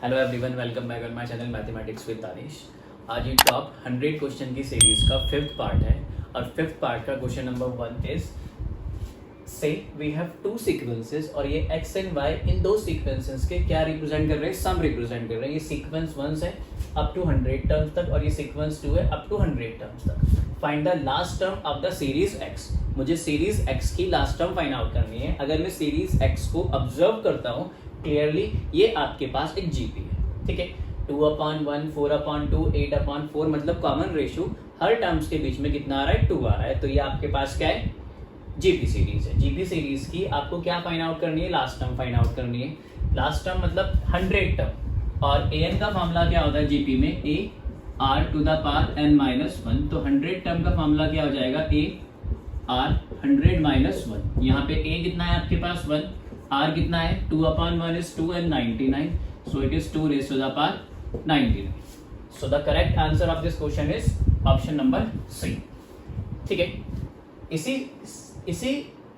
Hello everyone, welcome back on my channel mathematics with Danish. आज ये top 100 question की series का 5th पार्ट है और 5th पार्ट का क्वेश्चन नंबर 1 इज से वी हैव टू सीक्वेंसेस और ये x एंड y इन दो सीक्वेंसेस के क्या रिप्रेजेंट कर रहे हैं, सम रिप्रेजेंट कर रहे हैं। ये सीक्वेंस 1 है अप टू 100 टर्म्स तक और ये सीक्वेंस 2 है अप टू 100 टर्म्स तक। Find the last term of the series x। मुझे सीरीज x की लास्ट टर्म फाइंड आउट करनी है। अगर मैं सीरीज x को ऑब्जर्व करता हूँ क्लियरली, ये आपके पास एक जीपी है, ठीक है। 2/1, 4/2, 8/4 मतलब कॉमन रेशियो हर टर्म्स के बीच में कितना आ रहा है, 2 आ रहा है। तो ये आपके पास क्या है, जीपी सीरीज है। जीपी सीरीज की आपको क्या फाइंड आउट करनी है, लास्ट टर्म फाइंड आउट करनी है। लास्ट टर्म मतलब 100 टर्म और an का फॉर्मूला क्या होता है जीपी में, a r to the power n-1। तो 100 टर्म का फॉर्मूला क्या हो जाएगा, a r 100-1। यहाँ पे a कितना है आपके पास 1, r कितना है 2/1 is 2 and 99, so it is 2 raised to the power 99. So the correct answer of this question is option number C. ठीक है। इसी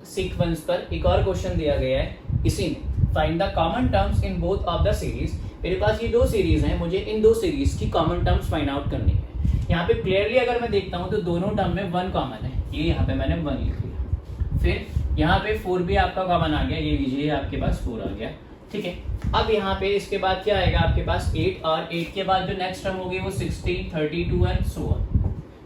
सीक्वेंस पर एक और क्वेश्चन दिया गया है इसी में, find the common terms in both of the series. मेरे पास ये दो सीरीज हैं, मुझे इन दो सीरीज की कॉमन टर्म्स फाइंड आउट करनी है। यहाँ पे क्लियरली अगर मैं देखता हूँ तो दोनों टर्म में 1 कॉमन है, ये यहाँ पे मैंने 1 लिख लिया। फिर यहाँ पे 4 भी आपका कॉमन आ गया, ये लीजिए आपके पास 4 आ गया, ठीक है। अब यहाँ पे इसके बाद क्या आएगा आपके पास 8 और 8 के बाद जो नेक्स्ट टर्म होगी वो 16, 32 एंड सो ऑन,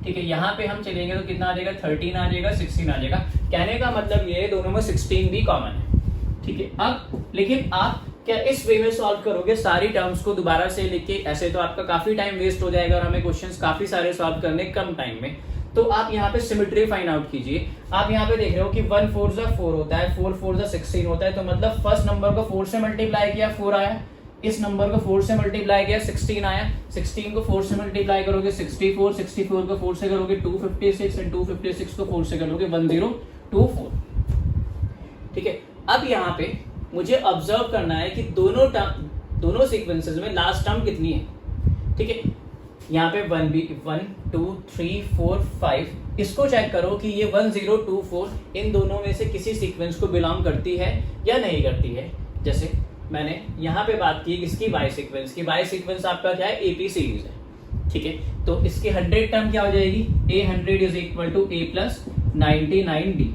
ठीक है। यहाँ पे हम चलेंगे तो कितना आ जाएगा, 13 आ जाएगा, 16 आ जाएगा। कहने का मतलब ये दोनों में 16 भी कॉमन है, ठीक है। अब लेकिन आप क्या इस वे में सॉल्व करोगे, सारी टर्म्स को दोबारा से लिख के, ऐसे तो आपका काफी टाइम वेस्ट हो जाएगा और हमें क्वेश्चंस काफी सारे सॉल्व करने कम टाइम में। तो आप यहाँ पे सिमेट्री फाइंड आउट कीजिए। आप यहाँ पे देख रहे हो कि 1 4 4 होता है, 4 4 16 होता है। तो मतलब फर्स्ट नंबर को 4 से मल्टीप्लाई किया 4 आया, इस नंबर को 4 से मल्टीप्लाई किया 16 आया, 16 को 4 से मल्टीप्लाई करोगे 64, 64 को 4 से करोगे 256 एंड 256 को 4 से करोगे 1024, ठीक है। अब यहाँ पे मुझे ऑब्जर्व करना है कि दोनों सीक्वेंसेस में लास्ट टर्म कितनी है, ठीक है। यहाँ पे 1 2 3 4 5, इसको चेक करो कि ये 1 0 2 4 इन दोनों में से किसी सीक्वेंस को बिलोंग करती है या नहीं करती है। जैसे मैंने यहाँ पे बात की किसकी, वाई सीक्वेंस की। वाई सीक्वेंस आपका क्या है, एपी सीरीज है, ठीक है। तो इसकी 100 टर्म क्या हो जाएगी, a100 is equal to a plus 99d।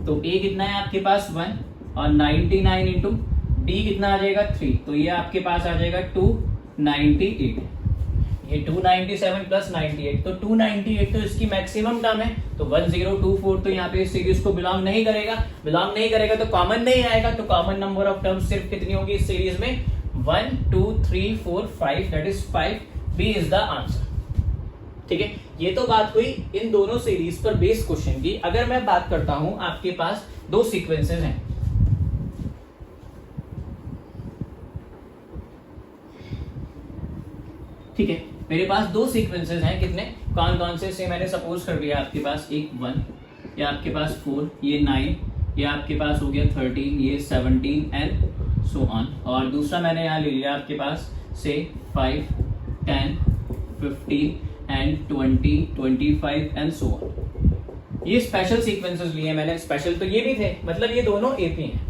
तो a कितना है आपके पास 1 और 99 इंटू d कितना आ जाएगा 3, तो ये आपके पास आ जाएगा 298। ये 297 प्लस 98, तो 298 तो इसकी मैक्सिमम टर्म है। तो 1024 तो यहाँ पे इस सीरीज को बिलोंग नहीं करेगा। बिलोंग नहीं करेगा तो कॉमन नहीं आएगा। तो कॉमन नंबर ऑफ टर्म्स सिर्फ कितनी होगी इस सीरीज में, 1 2 3 4 5, that is 5। B is the answer, ठीक है। ये तो बात हुई इन दोनों सीरीज पर बेस्ड क्वेश्चन की। अगर मैं बात करता हूं, आपके पास दो सीक्वेंसेस हैं, ठीक है। मेरे पास दो सीक्वेंसेस हैं, कितने, कौन कौन से मैंने सपोज कर लिया आपके पास, एक 1, ये आपके पास 4, ये 9, ये आपके पास हो गया 13, ये 17 एंड सो ऑन। और दूसरा मैंने यहाँ ले लिया आपके पास से 5 10 15 एंड 20 25 एंड सो ऑन। ये स्पेशल सीक्वेंसेस लिए मैंने, स्पेशल तो ये भी थे, मतलब ये दोनों एपी हैं।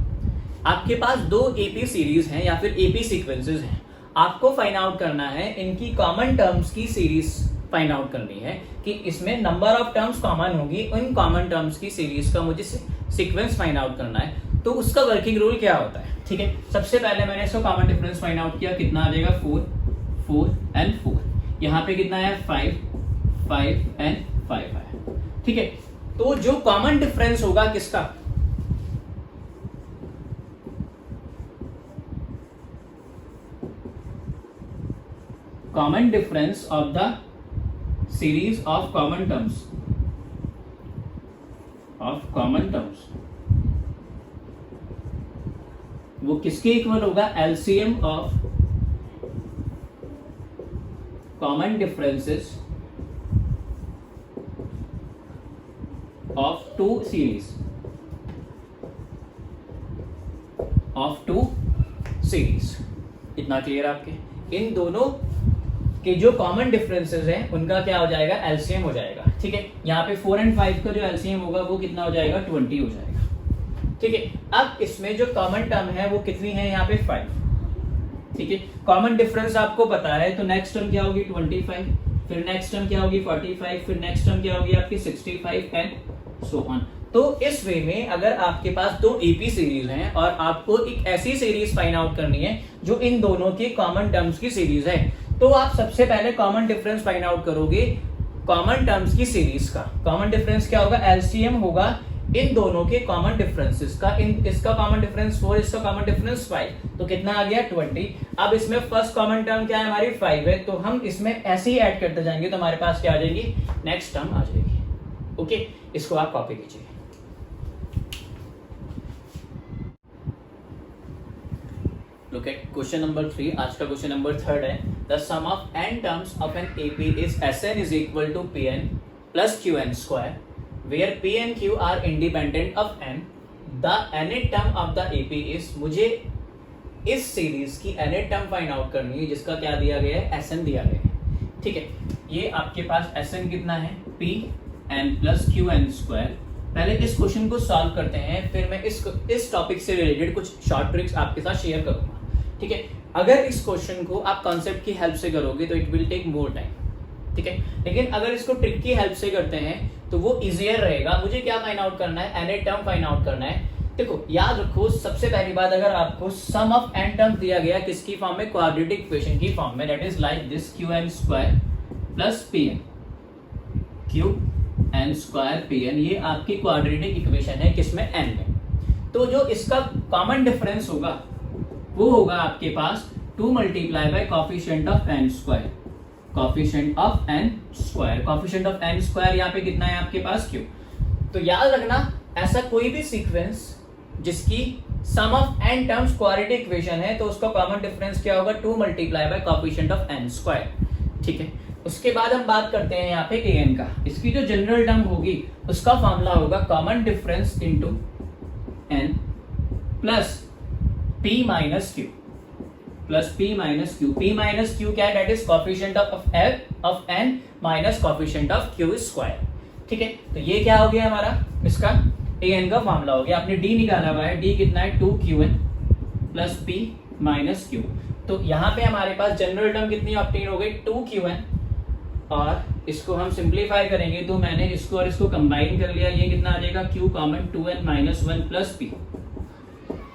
आपके पास दो एपी सीरीज हैं या फिर एपी सीक्वेंसेस हैं। आपको फाइंड आउट करना है इनकी कॉमन टर्म्स की सीरीज फाइंड आउट करनी है कि इसमें नंबर ऑफ टर्म्स कॉमन होगी, उन कॉमन टर्म्स की सीरीज का मुझे सीक्वेंस फाइंड आउट करना है। तो उसका वर्किंग रूल क्या होता है, ठीक है। सबसे पहले मैंने इसका कॉमन डिफरेंस फाइंड आउट किया, कितना आ जाएगा 4 4 एंड 4। यहाँ पे कितना है 5 5 एंड 5 है, ठीक है। तो जो कॉमन डिफरेंस होगा किसका, common difference of the series of common terms वो किसके इक्वल होगा, LCM of common differences of two series इतना क्लियर आपके। इन दोनों कि जो कॉमन डिफरेंसेस हैं उनका क्या हो जाएगा, एलसीएम हो जाएगा, ठीक है। यहाँ पे 4 और 5 का जो एलसीएम होगा वो कितना हो जाएगा, 20 हो जाएगा, ठीक है। अब इसमें जो कॉमन टर्म है वो कितनी है, यहाँ पे 5, ठीक है, कॉमन डिफरेंस आपको पता है, तो नेक्स्ट टर्म क्या होगी 25, फिर नेक्स्ट टर्म क्या होगी 45, फिर नेक्स्ट टर्म क्या होगी आपकी 65 एंड सो ऑन। तो इस वे में अगर आपके पास दो एपी सीरीज हैं और आपको एक ऐसी सीरीज फाइंड आउट करनी है जो इन दोनों की कॉमन टर्म्स की सीरीज है, तो आप सबसे पहले कॉमन डिफरेंस फाइंड आउट करोगे कॉमन टर्म्स की सीरीज का। कॉमन डिफरेंस क्या होगा, एलसीएम होगा इन दोनों के कॉमन डिफरेंसेस का। इसका कॉमन डिफरेंस 4, इसका कॉमन डिफरेंस 5, तो कितना आ गया 20। अब इसमें फर्स्ट कॉमन टर्म क्या है हमारी 5 है, तो हम इसमें ऐसे ही ऐड करते जाएंगे तो हमारे पास क्या आ जाएगी, नेक्स्ट टर्म आ जाएगी। ओके, इसको आप कॉपी कीजिए। Look at question number 3. आज का क्वेश्चन नंबर 3 है, the sum of n terms of an AP is Sn is equal to Pn plus Qn square, where P and Q are independent of n. The nth term of the AP is, मुझे इस series की nth term find out करनी है जिसका क्या दिया गया है, Sn दिया गया है। ठीक है, ये आपके पास Sn कितना है, Pn plus Qn square। पहले इस क्वेश्चन को सॉल्व करते हैं, फिर मैं इस टॉपिक से रिलेटेड कुछ शॉर्ट ट्रिक्स आपके साथ शेयर करूंगा। ठीक है, अगर इस क्वेश्चन को आप कॉन्सेप्ट की हेल्प से करोगे तो it will take more time. ठीक है, लेकिन अगर इसको ट्रिक की हेल्प से करते हैं तो वो इजियर रहेगा। मुझे क्या फाइंड आउट करना है, nth टर्म फाइंड आउट करना है। देखो याद रखो, सबसे पहली बात, अगर आपको सम ऑफ n टर्म दिया गया किसकी फॉर्म में, क्वाड्रेटिक इक्वेशन की फॉर्म में, that is like this qn square plus pn, qn square pn, ये आपकी क्वाड्रेटिक इक्वेशन है किसमें, n में। तो जो इसका कॉमन डिफरेंस होगा वो होगा आपके पास 2 multiply by coefficient of n square, coefficient of n square, coefficient of n square यहाँ पे कितना है आपके पास, q। तो याद रखना, ऐसा कोई भी सीक्वेंस जिसकी sum of n terms quadratic equation है तो उसका कॉमन डिफरेंस क्या होगा, 2 multiply by coefficient of n square. ठीक है, उसके बाद हम बात करते हैं यहाँ पे an का। इसकी जो जनरल टर्म होगी उसका फॉर्मूला होगा common difference into n plus p minus q, plus p minus q। p minus q क्या है, that is coefficient of n minus coefficient of q square. ठीक है, तो ये क्या हो गया हमारा, इसका an का फॉर्मूला हो गया। आपने d निकाला हुआ है, d कितना है 2qn plus p minus q। तो यहाँ पे हमारे पास जनरल टर्म कितनी ऑब्टेन हो गई, 2qn, और इसको हम सिंप्लीफाई करेंगे तो मैंने इसको और इसको कंबाइन कर लिया, ये कितना आ जाएगा, q common 2n minus 1 plus p।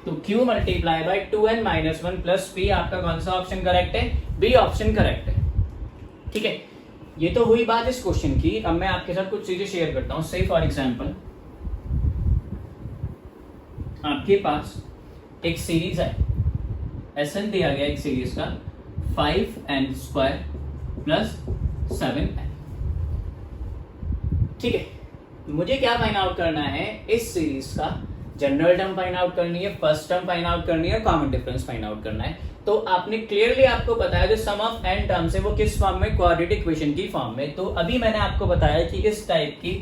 तो q multiply by 2n minus 1 plus p, आपका कौन सा ऑप्शन करेक्ट है, बी ऑप्शन करेक्ट है। ठीक है, ये तो हुई बात इस क्वेश्चन की। अब मैं आपके साथ कुछ चीजें शेयर करता हूं। से फॉर एग्जांपल आपके पास एक सीरीज है, Sn दिया गया एक सीरीज का 5n स्क्वायर प्लस 7n। ठीक है, मुझे क्या फाइंड आउट करना है, इस सीरीज का जनरल टर्म फाइंड आउट करनी है, फर्स्ट टर्म फाइंड आउट करनी है, कॉमन डिफरेंस फाइंड आउट करना है। तो आपने क्लियरली आपको बताया जो सम ऑफ n टर्म्स है वो किस फॉर्म में, क्वाड्रेटिक इक्वेशन की फॉर्म में। तो अभी मैंने आपको बताया कि इस टाइप की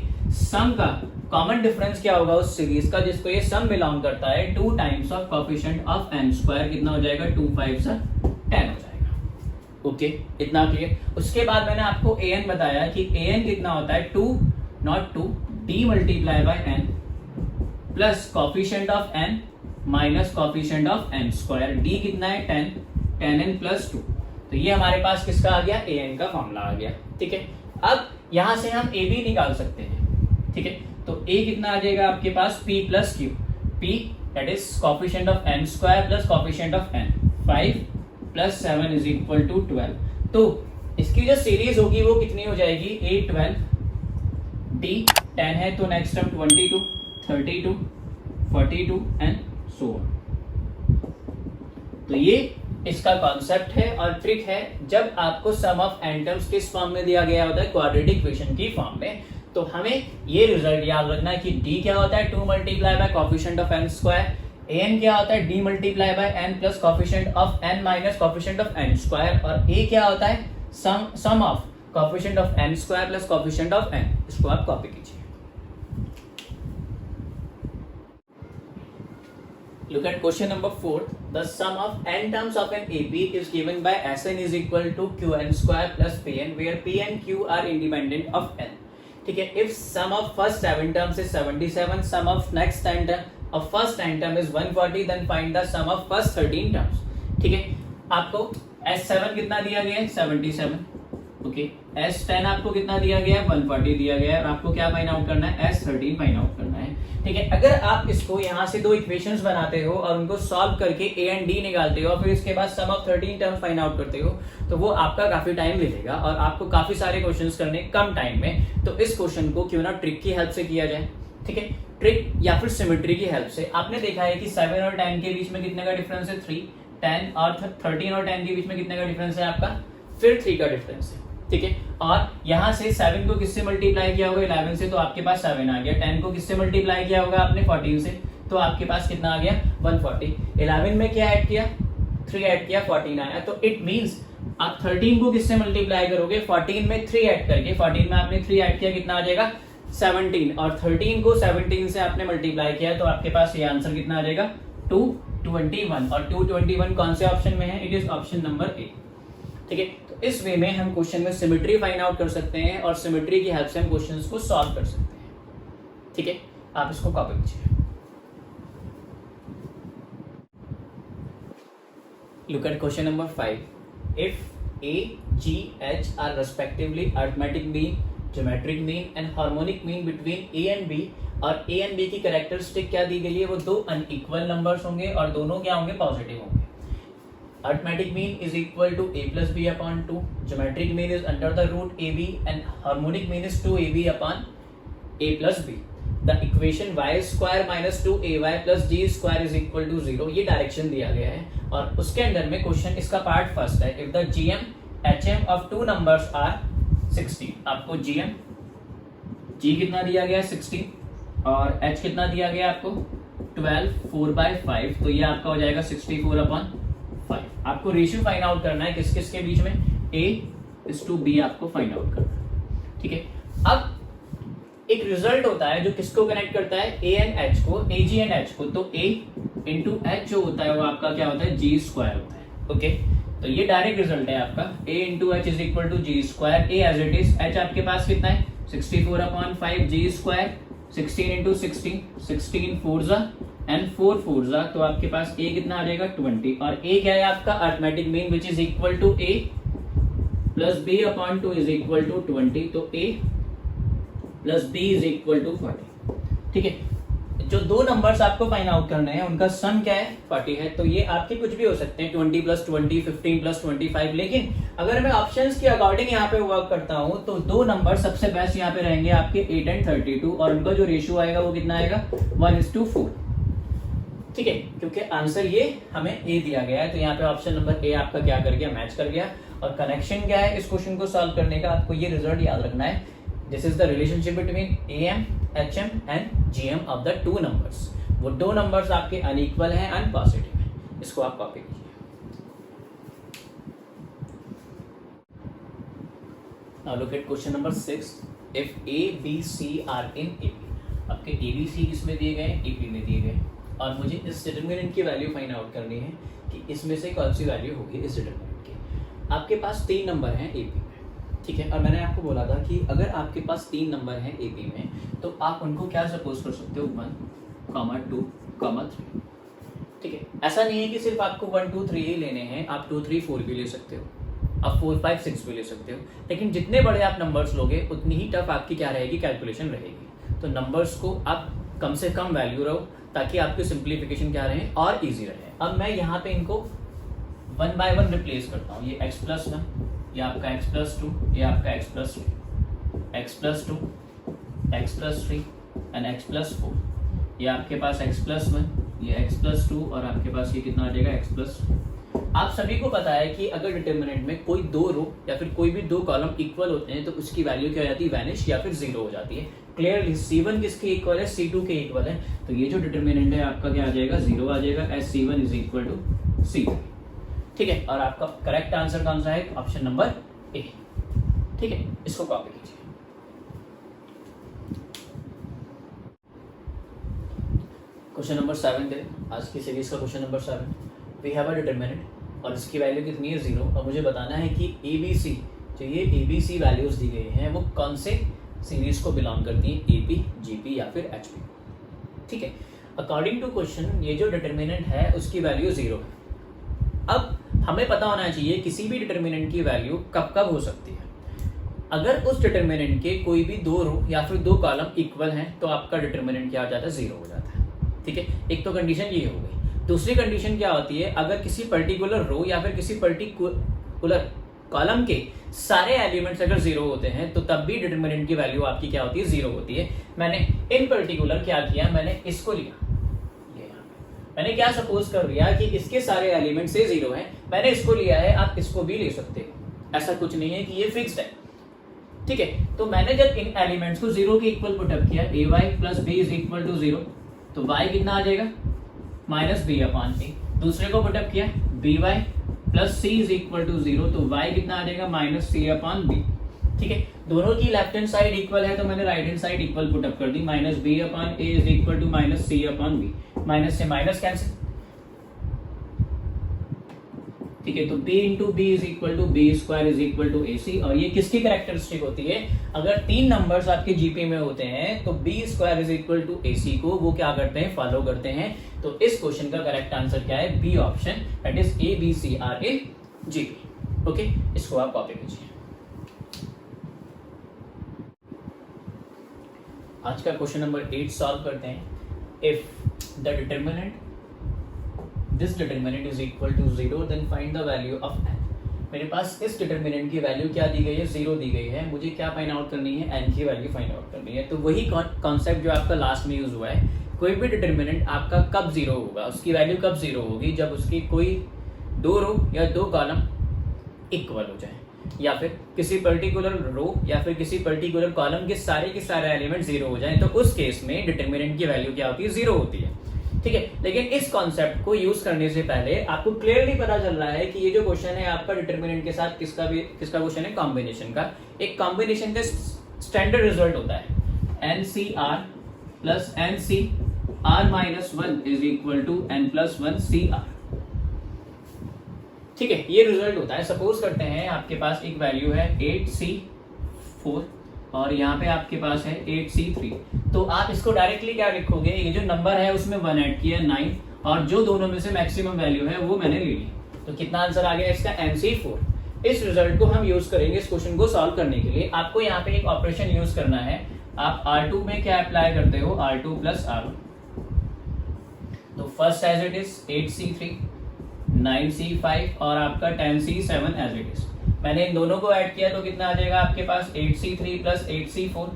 सम का कॉमन डिफरेंस क्या होगा उस सीरीज का जिसको ये सम बिलोंग करता है, 2 times of coefficient of n square, कितना हो जाएगा, 2 5 10 हो जाएगा। ओके, इतना क्लियर। उसके बाद मैंने आपको an बताया कि an कितना होता है, 2 not 2 d multiply by n plus coefficient of n minus coefficient of n square, d कितना है 10 n प्लस 2। तो ये हमारे पास किसका आ गया, an का फॉर्मूला आ गया। ठीक है, अब यहां से हम a भी निकाल सकते हैं। ठीक है, तो a कितना आ जाएगा आपके पास, p plus q, p that is coefficient of n square plus coefficient of n, 5 plus 7 is equal to 12। तो इसकी जो सीरीज होगी वो कितनी हो जाएगी, 8 12, d 10 है तो next term 22 32 42 and so on. तो ये इसका कॉन्सेप्ट है और ट्रिक है। जब आपको सम ऑफ n टर्म्स किस फॉर्म में दिया गया होता है, क्वाड्रेटिक इक्वेशन की फॉर्म में, तो हमें ये रिजल्ट याद रखना है कि d क्या होता है, 2 multiply by coefficient of n square, an क्या होता है, d multiply by n plus coefficient of n minus coefficient of n square, और a क्या होता है, sum of coefficient of n square plus coefficient of n। इसको आप copy कीजिए। Look at question number 4. The sum of n terms of an AP is given by Sn is equal to Qn square plus Pn, where P and Q are independent of n. ठीक है, if sum of first 7 terms is 77, sum of next 10 term of first 10 term is 140, then find the sum of first 13 terms. ठीक है, आपको S7 कितना दिया गया है 77, okay. S10 आपको कितना दिया गया है 140 दिया गया है, और आपको क्या फाइंड आउट करना है S13 फाइंड आउट करना है, ठीक है। अगर आप इसको यहाँ से दो इक्वेशंस बनाते हो और उनको सॉल्व करके A एंड D निकालते हो, फिर इसके बाद सम ऑफ 13 टर्म फाइंड आउट करते हो, तो वो आपका काफी टाइम ले लेगा और आपको काफी सारे क्वेश्चंस करने कम टाइम में। तो इस क्वेश्चन को क्यों ना ट्रिक की हेल्प से किया जाए, ठीक है। ट्रिक या फिर सिमेट्री की हेल्प से। आपने देखा है कि 7 और 10 के बीच में कितने का डिफरेंस है 3, 10 और 13 और 10 के बीच में कितने का डिफरेंस है आपका, फिर 3 का डिफरेंस है, ठीक है। और यहाँ से 7 को किससे मल्टीप्लाई किया होगा 11 से, तो आपके पास 7 आ गया। 10 को किससे मल्टीप्लाई किया होगा आपने 14 से, तो आपके पास कितना आ गया 140। 11 में क्या ऐड किया 3 ऐड किया 14 आया। तो इट मींस आप 13 को किससे मल्टीप्लाई करोगे 14 में 3 ऐड करके, 14 में आपने 3 ऐड किया कितना आ जाएगा 17, और 13 को 17 से आपने मल्टीप्लाई किया, तो आपके पास ये आंसर कितना आ जाएगा 221। और 221 कौन से ऑप्शन में है, it is option number A, ठीक है। तो इस वे में हम क्वेश्चन में सिमेट्री फाइंड आउट कर सकते हैं और सिमेट्री की हेल्प से हम क्वेश्चंस को सॉल्व कर सकते हैं, ठीक है। आप इसको कॉपी कीजिए। Look at question number 5। If A, G, H are respectively arithmetic mean, geometric mean and harmonic mean between A and B, और A and B की कैरेक्टरिस्टिक क्या दी गई है, वो दो अनइक्वल नंबर्स होंगे और दोनों क्या होंगे पॉजिटिव होंगे। Arithmetic mean is equal to a plus b upon 2. Geometric mean is under the root ab and harmonic mean is 2ab upon a plus b. The equation y square minus 2ay plus g square is equal to 0. ये direction दिया गया है और उसके अंदर में question इसका part first है। If the gm hm of two numbers are 60, आपको gm g कितना दिया गया है 60 और h कितना दिया गया आपको 12 4/5, तो ये आपका हो जाएगा 64 upon 5। आपको रेशियो फाइंड आउट करना है किस किस के बीच में, A:B आपको फाइंड आउट करना है, ठीक है। अब एक रिजल्ट होता है जो किसको कनेक्ट करता है A एंड H को, AG एंड H को, तो A इंटू H जो होता है वो आपका क्या होता है G स्क्वायर होता है, ओके। तो ये डायरेक्ट रिजल्ट है आपका A into H is equal to G square. A as it is, H आपके पास कितना है 64/5, G स्क्वायर 16 इंटू 16 4 जा एंड 4 4 जा, तो आपके पास A कितना आ जाएगा 20, और A क्या है आपका arithmetic mean which is equal to A plus B upon 2 is equal to 20, तो A plus B is equal to 40, ठीक है। जो दो नंबर्स आपको फाइंड आउट करने हैं उनका सम क्या है 40 है, तो ये आपके कुछ भी हो सकते हैं 20 प्लस 20, 15 प्लस 25, लेकिन अगर मैं ऑप्शंस के अकॉर्डिंग यहाँ पे वर्क करता हूँ तो दो नंबर सबसे बेस्ट यहाँ पे रहेंगे आपके 8 एंड 32, और उनका जो रेशियो आएगा वो कितना आएगा 1:4, ठीक है। क्योंकि आंसर ये हमें ए दिया गया है, तो यहाँ पे ऑप्शन नंबर ए आपका क्या कर गया मैच कर गया। और कनेक्शन क्या है इस क्वेश्चन को सॉल्व करने का, आपको ये रिजल्ट याद रखना है, this is the relationship between AM, HM and GM of the two numbers. वो दो नंबर्स आपके अनइक्वल हैं, अनपॉजिटिव हैं, इसको आप कॉपी कीजिए। Now look at question number 6। If A, B, C are in AP, आपके ABC किसमें दिए गए AP में दिए गए, और मुझे इस डिटरमिनेंट की वैल्यू फाइंड आउट करनी है कि इसमें से कौन सी वैल्यू होगी इस डिटरमिनेंट की। आपके पास 3 नंबर हैं AP में, ठीक है, और मैंने आपको बोला था कि अगर आपके पास 3 नंबर हैं AP में तो आप उनको क्या सपोज कर सकते हो 1, 2, 3, ठीक है। ऐसा नहीं है कि सिर्फ आपको 1, 2, 3 ही लेने हैं, आप 2, 3, 4 भी ले सकते हो, आप 4, 5, 6 भी ले सकते हो, लेकिन जितने बड़े आप नंबर्स लोगे उतनी ही टफ आपकी क्या रहेगी कैलकुलेशन रहेगी। तो नंबर्स को आप कम से कम वैल्यू रहो ताकि आपकी सिंप्लीफिकेशन क्या रहे और इजी रहे। अब मैं यहाँ पे इनको 1 by 1 रिप्लेस करता हूँ। ये x+1, ये आपका x+2, ये आपका x+3, x+2, x+3 and x+4, ये आपके पास x+1, ये x+2 और आपके पास ये कितना आ जाएगा x+4। आप सभी को पता है कि अगर डिटरमिनेंट में कोई दो रो या फिर कोई भी दो कॉलम इक्वल होते हैं तो उसकी वैल्यू क्या हो जाती है वैनिश या फिर 0 हो जाती है। क्लियरली C1 किसके इक्वल है C2 के इक्वल है, तो ये जो डिटरमिनेंट है आपका क्या आ जाएगा 0 आ जाएगा, as C1 is equal to C3, ठीक है। और आपका करेक्ट आंसर कौन सा है ऑप्शन नंबर ए, ठीक है। इसको कॉपी कीजिए। क्वेश्चन नंबर 7 दे आज की सीरीज का question number 7। We have a determinant और इसकी वैल्यू कितनी है 0, और मुझे बताना है कि ABC जो ये ABC वैल्यूज दी गई हैं वो कौन से सीरीज को बिलोंग करती हैं, AP, GP या फिर HP, ठीक है। अकॉर्डिंग टू क्वेश्चन ये जो डिटरमिनेंट है उसकी वैल्यू 0 है। अब हमें पता होना चाहिए किसी भी डिटर्मिनेंट की वैल्यू कब कब हो सकती है। अगर उस डिटर्मिनेंट के कोई भी दो रो या फिर दो कॉलम इक्वल हैं तो आपका डिटर्मिनेंट क्या हो जाता है, जीरो हो जाता है। ठीक है, एक तो कंडीशन ये हो गई। दूसरी कंडीशन क्या होती है, अगर किसी पर्टिकुलर रो या फिर किसी पर्टिकुलर कॉलम के सारे एलिमेंट्स अगर जीरो होते हैं तो तब भी डिटर्मिनेंट की वैल्यू आपकी क्या होती है, जीरो होती है। मैंने इन पर्टिकुलर क्या किया, मैंने इसको लिया, मैंने क्या सपोज कर लिया कि इसके सारे एलिमेंट से जीरो हैं, मैंने इसको लिया है, आप इसको भी ले सकते हो, ऐसा कुछ नहीं है कि ये फिक्स्ड है। ठीक है, तो मैंने जब इन एलिमेंट्स को जीरो के इक्वल पुटअप किया, A Y plus B is equal to zero, तो वाई कितना आ जाएगा, माइनस बी अपॉन ए। दूसरे को पुटअप किया, B Y plus C is equal to zero, तो वाई कितना आ जाएगा, माइनस सी अपॉन बी। ठीक है, दोनों की लेफ्ट हैंड साइड इक्वल है तो मैंने right hand side equal put up कर दी, minus B upon A is equal to minus C upon B, minus से माइनस कैंसिल। ठीक है, तो b into B is equal to B square is equal to A C. और ये किसकी characteristic होती है, अगर तीन नंबर्स आपके जीपी में होते हैं तो B square is equal to A C को वो क्या करते हैं, फॉलो करते हैं। तो इस क्वेश्चन का करेक्ट आंसर क्या है, B option, that is A B C are A G P. Okay, इसको आप कॉपी कीजिए। आज का क्वेश्चन नंबर 8 सॉल्व करते हैं। If the determinant this determinant is equal to 0 then find the value of n। मेरे पास इस डिटर्मिनेंट की वैल्यू क्या दी गई है, 0 दी गई है, मुझे क्या फाइंड आउट करनी है, n की वैल्यू फाइंड आउट करनी है। तो वही कॉन्सेप्ट जो आपका लास्ट में यूज हुआ है, कोई भी डिटर्मिनेंट आपका कब 0 होगा, उसकी वैल्यू कब 0 होगी, जब उसकी कोई दो रो या दो कॉलम इक्वल हो जाए, या फिर किसी पर्टिकुलर रो या फिर किसी पर्टिकुलर कॉलम के सारे एलिमेंट 0 हो जाए, तो उस केस में डिटर्मिनेंट की वैल्यू क्या होती है, 0 होती है। ठीक है, लेकिन इस कॉन्सेप्ट को यूज करने से पहले आपको क्लियरली पता चल रहा है कि ये जो क्वेश्चन है आपका डिटर्मिनेंट के साथ किसका क्वेश्चन है, कॉम्बिनेशन का। एक कॉम्बिनेशन का स्टैंडर्ड रिजल्ट होता है NCR plus NCR minus 1 is equal to n plus 1 CR। ठीक है, ये रिजल्ट होता है। सपोज करते हैं आपके पास एक वैल्यू है 8C4 और यहाँ पे आपके पास है 8C3, तो आप इसको डायरेक्टली क्या लिखोगे, ये जो नंबर है उसमें 1 ऐड किया 9, और जो दोनों में से मैक्सिमम वैल्यू है वो मैंने ले ली, तो कितना आंसर आ गया इसका, NC4। इस रिजल्ट को हम यूज करेंगे इस क्वेश्चन को सॉल्व करने के लिए। आपको यहाँ पे एक ऑपरेशन यूज करना है, आप R2 में क्या अप्लाई करते हो, R2 प्लस R1। तो first as it is 8C3, 9C5 और आपका 10C7 एज इट इज। मैंने इन दोनों को ऐड किया तो कितना आ जाएगा आपके पास, 8C3 plus 8C4,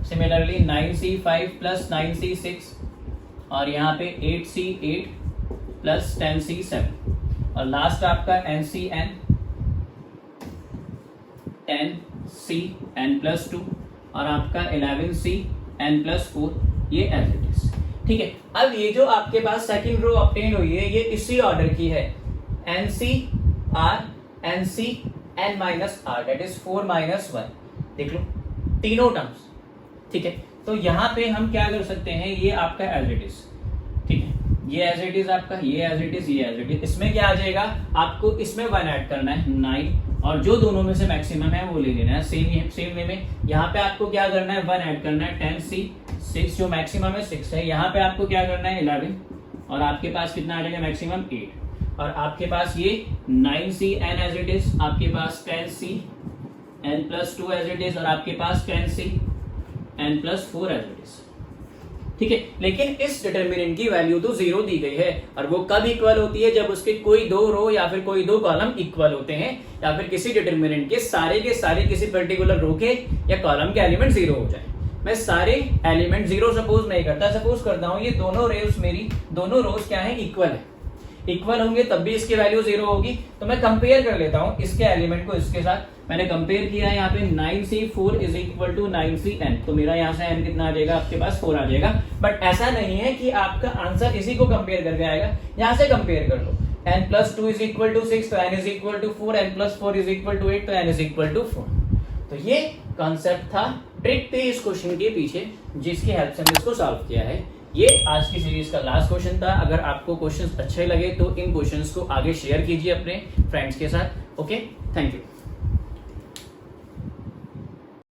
similarly 9C5 plus 9C6 और यहाँ पे 8C8 प्लस 10C7 और लास्ट आपका NCN 10CN प्लस 2 और आपका 11CN प्लस 4, ये एज इट इज। ठीक है, अब ये जो आपके पास सेकंड रो ऑब्टेन हुई है ये इसी ऑर्डर की है, NCR NCN minus R, that is 4 minus 1। देख लो तीनों टर्म्स। ठीक है, तो यहाँ पे हम क्या कर सकते हैं, ये आपका एज इट इज। ठीक है, ये एज इट इज आपका, ये एज इट इज, ये एज इट इज। इसमें क्या आ जाएगा, आपको इसमें 1 ऐड करना है 9, और जो दोनों में से मैक्सिमम है वो ले लेना है। सेम वे में यहाँ पे आपको क्या करना है, 1 ऐड करना है 10C6, जो मैक्सिमम है 6 है। यहाँ पे आपको क्या करना है 11, और आपके पास कितना आ जाएगा मैक्सिमम 8, और आपके पास ये 9CN एज इट इज, आपके पास 10CN plus 2 as it is, और आपके पास 10CN plus 4 as it is. ठीक है, लेकिन इस डिटर्मिनेंट की वैल्यू तो 0 दी गई है, और वो कब इक्वल होती है, जब उसके कोई दो रो या फिर कोई दो कॉलम इक्वल होते हैं, या फिर किसी डिटर्मिनेंट के सारे किसी पर्टिकुलर रो के या कॉलम के एलिमेंट 0 हो जाए। मैं सारे एलिमेंट 0 सपोज नहीं करता, सपोज करता हूं ये दोनों रोज मेरी दोनों रोज क्या है, इक्वल है। इक्वल होंगे तब भी इसकी वैल्यू 0 होगी, तो मैं कंपेयर कर लेता हूं इसके एलिमेंट को इसके साथ। मैंने कंपेयर किया है यहाँ पे 9C4 is equal to 9CN, तो मेरा यहाँ से n कितना आ जाएगा आपके पास 4 आ जाएगा। बट ऐसा नहीं है कि आपका आंसर इसी को कंपेयर करके आएगा, यहाँ से कंपेयर कर लो। n plus 2 is equal to 6, तो n is equal to 4, n plus 4 is equal to 8, तो n इज इक्वल टू 4। तो ये कॉन्सेप्ट था, ट्रिक थी इस क्वेश्चन के पीछे, जिसकी हेल्प से हमने इसको सॉल्व किया है। ये आज की सीरीज का लास्ट क्वेश्चन था। अगर आपको क्वेश्चंस अच्छे लगे तो इन क्वेश्चंस को आगे शेयर कीजिए अपने फ्रेंड्स के साथ। Okay, thank you.